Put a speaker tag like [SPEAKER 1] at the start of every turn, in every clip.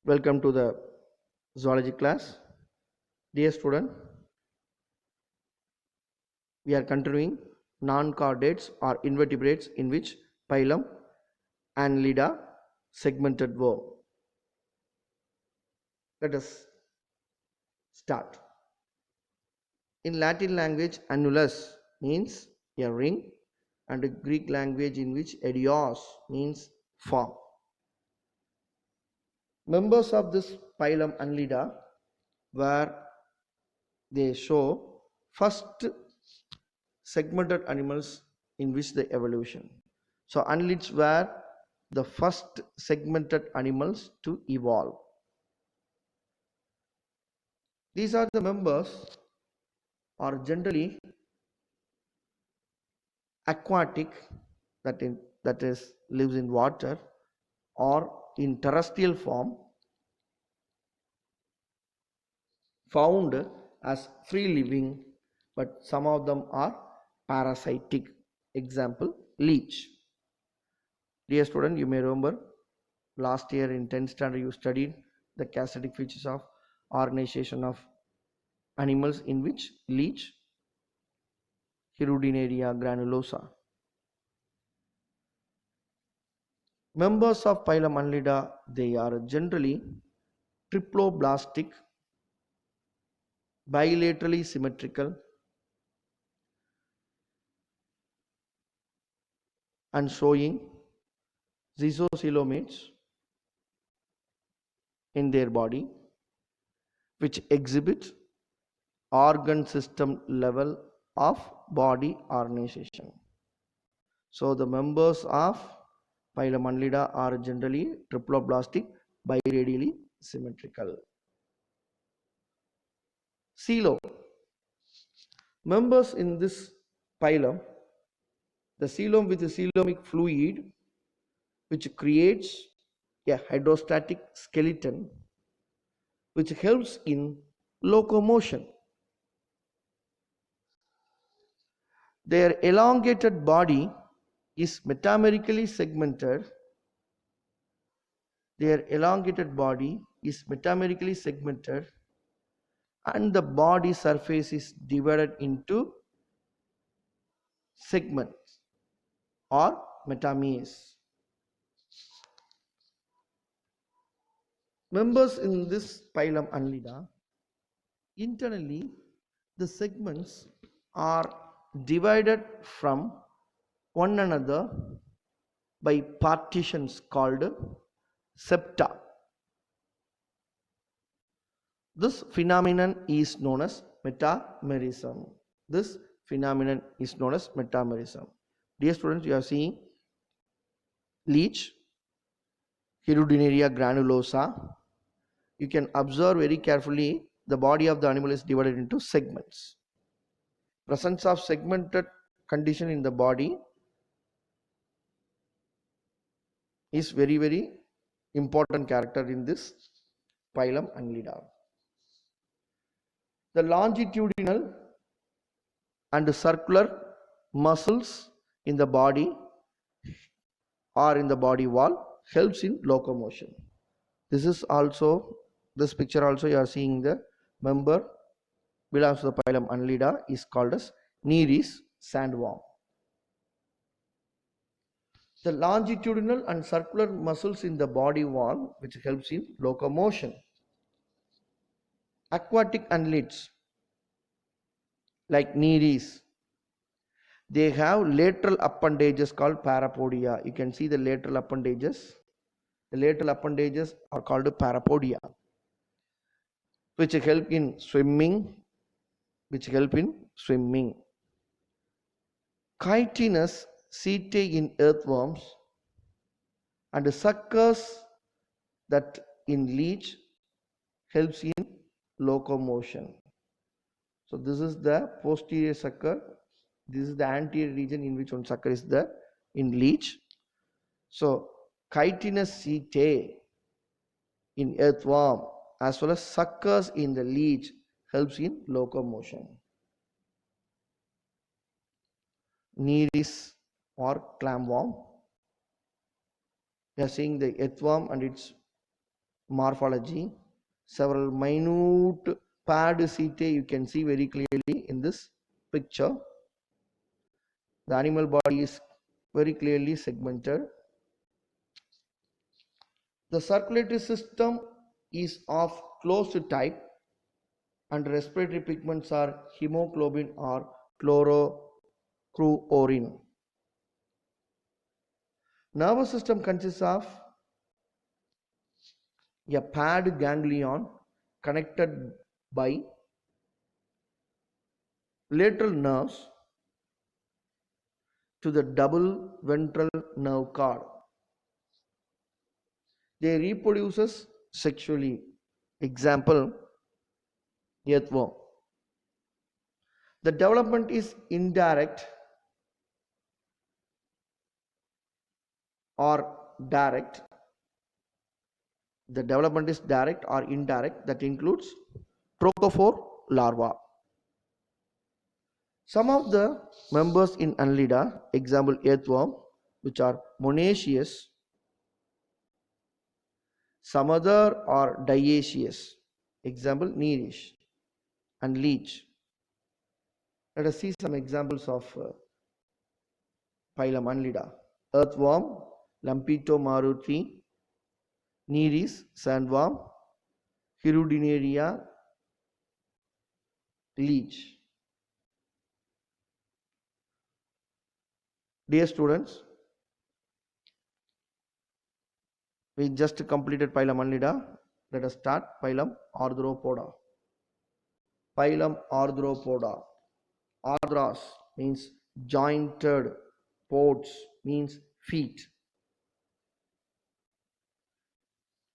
[SPEAKER 1] Welcome to the zoology class. Dear student, we are continuing non-chordates or invertebrates in which phylum Annelida segmented verb. Let us start. In Latin language, annulus means a ring, and the Greek language in which edios means form. Members of this phylum Annelida were they show first segmented animals in which the evolution. So annelids were the first segmented animals to evolve. These are the members are generally aquatic, that is lives in water or in terrestrial form, found as free living, but some of them are parasitic. Example, leech. Dear student, you may remember last year in 10th standard you studied the characteristic features of organization of animals in which leech, Hirudinaria granulosa. Members of phylum Annelida, they are generally triploblastic, bilaterally symmetrical, and showing zygosylomats in their body, which exhibit organ system level of body organization. So the members of phylum Annelida are generally triploblastic, biradially symmetrical. Coelom. Members in this phylum, the coelom with the coelomic fluid, which creates a hydrostatic skeleton, which helps in locomotion. Their elongated body is metamerically segmented. And the body surface is divided into segments or metameres. Members in this phylum Annelida, internally the segments are divided from one another by partitions called septa. This phenomenon is known as metamerism. Dear students, you are seeing leech, Hirudinaria granulosa. You can observe very carefully the body of the animal is divided into segments. Presence of segmented condition in the body is very important character in this phylum Annelida. The longitudinal and circular muscles in the body or in the body wall helps in locomotion. This picture also you are seeing the member belongs to the phylum Annelida is called as Nereis sandworm. The longitudinal and circular muscles in the body wall which helps in locomotion. Aquatic annelids like Nereis, they have lateral appendages called parapodia. You can see the lateral appendages. The lateral appendages are called parapodia, which help in swimming. Chitinous setae in earthworms and suckers that in leech helps in locomotion. So this is the posterior sucker. This is the anterior region in which one sucker is there in leech. So chitinous setae in earthworm as well as suckers in the leech helps in locomotion. Nereis or clamworm. We are seeing the earthworm and its morphology. Several minute paired setae you can see very clearly in this picture. The animal body is very clearly segmented. The circulatory system is of closed type and respiratory pigments are hemoglobin or chlorocruorine. Nervous system consists of a paired ganglion connected by lateral nerves to the double ventral nerve cord. They reproduces sexually. Example, earthworm. The development is indirect or direct. The development is direct or indirect. That includes trochophore larva. Some of the members in Annelida, example earthworm, which are monoecious. Some other are dioecious, example neerish and leech. Let us see some examples of phylum Annelida. Earthworm, Lampito maruti, Nereis, sandworm, Hirudinaria, leech. Dear students, we just completed phylum Annelida. Let us start phylum Arthropoda. Phylum Arthropoda. Arthros means jointed, pods means feet.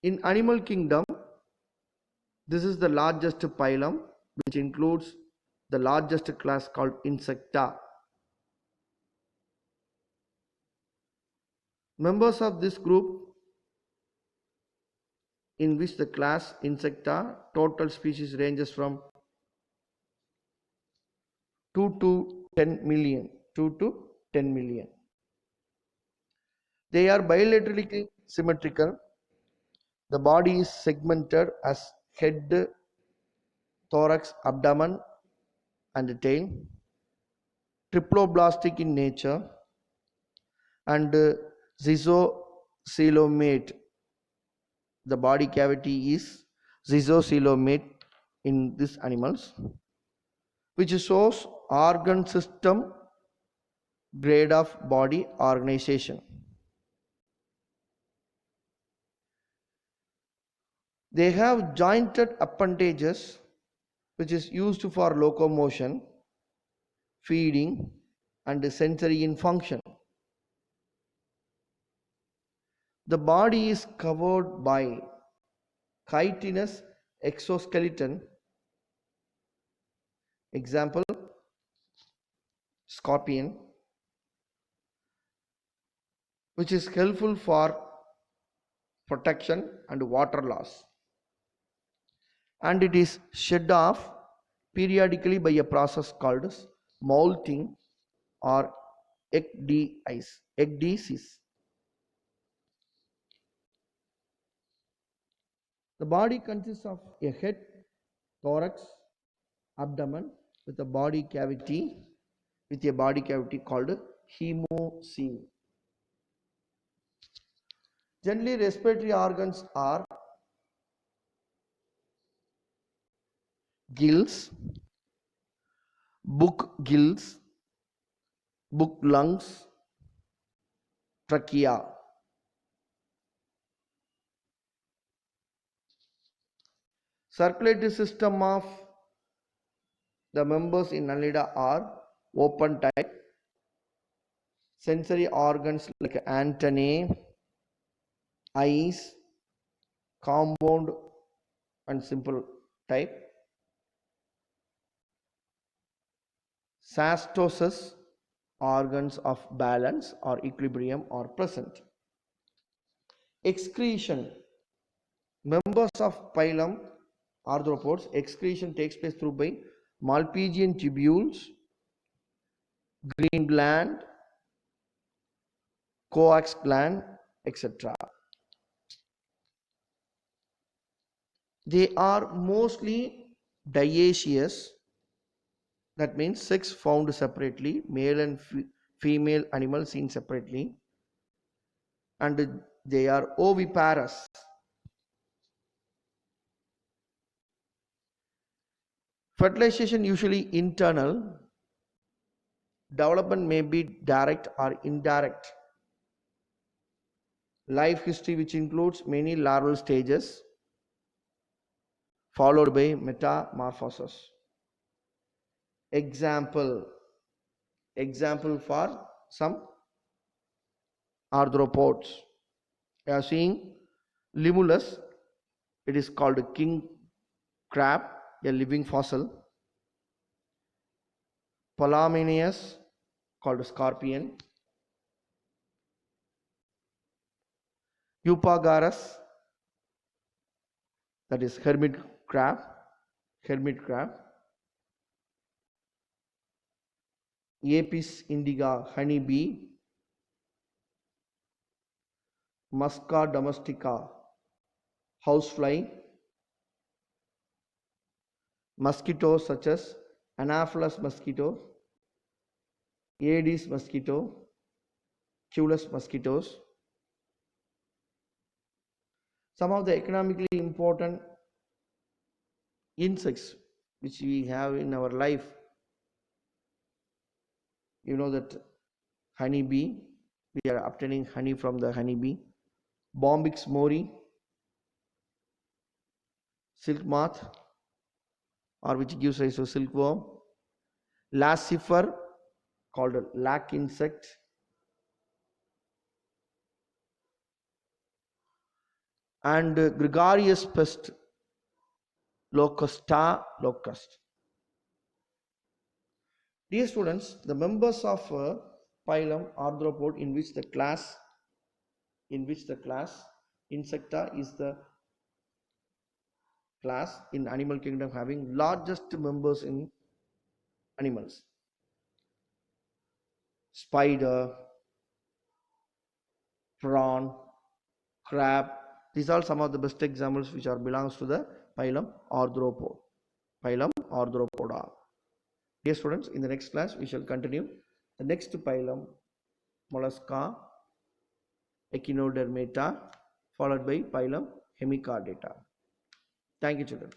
[SPEAKER 1] In animal kingdom, this is the largest phylum, which includes the largest class called Insecta. Members of this group, in which the class Insecta, total species ranges from 2 to 10 million. 2 to 10 million. They are bilaterally symmetrical. The body is segmented as head, thorax, abdomen, and tail. Triploblastic in nature and zygosylomate. The body cavity is zygosylomate in these animals, which shows organ system grade of body organization. They have jointed appendages which is used for locomotion, feeding, and sensory in function. The body is covered by chitinous exoskeleton. Example, scorpion, which is helpful for protection and water loss. And it is shed off periodically by a process called molting or ecdysis. The body consists of a head, thorax, abdomen with a body cavity called hemocoel. Generally, respiratory organs are gills, book gills, book lungs, trachea. Circulatory system of the members in Annelida are open type. Sensory organs like antennae, eyes, compound and simple type. Sastosis, organs of balance or equilibrium are present. Excretion. Members of phylum arthropods, excretion takes place through by Malpighian tubules, green gland, coax gland, etc. They are mostly dioecious, that means sex found separately, male and female animals seen separately, and they are oviparous. Fertilization usually internal, development may be direct or indirect. Life history, which includes many larval stages, followed by metamorphosis. Example for some arthropods. You are seeing Limulus, it is called a king crab, a living fossil. Polaminius, called a scorpion. Eupagarus, that is crab, hermit crab. Apis indica, honeybee. Musca domestica, housefly. Mosquitoes such as Anopheles mosquito, Aedes mosquito, Culus mosquitoes. Some of the economically important insects which we have in our life, you know that honeybee, we are obtaining honey from the honeybee. Bombyx mori, silk moth, or which gives rise to silkworm. Lacifer, called a lac insect. And gregarious pest, Locusta locust. Dear students, the members of phylum Arthropod, in which the class Insecta is the class in animal kingdom having largest members in animals. Spider, prawn, crab, these are some of the best examples which are belongs to the phylum Arthropoda. Dear students, in the next class we shall continue the next phylum, Mollusca, Echinodermata, followed by phylum Hemichordata. Thank you, children.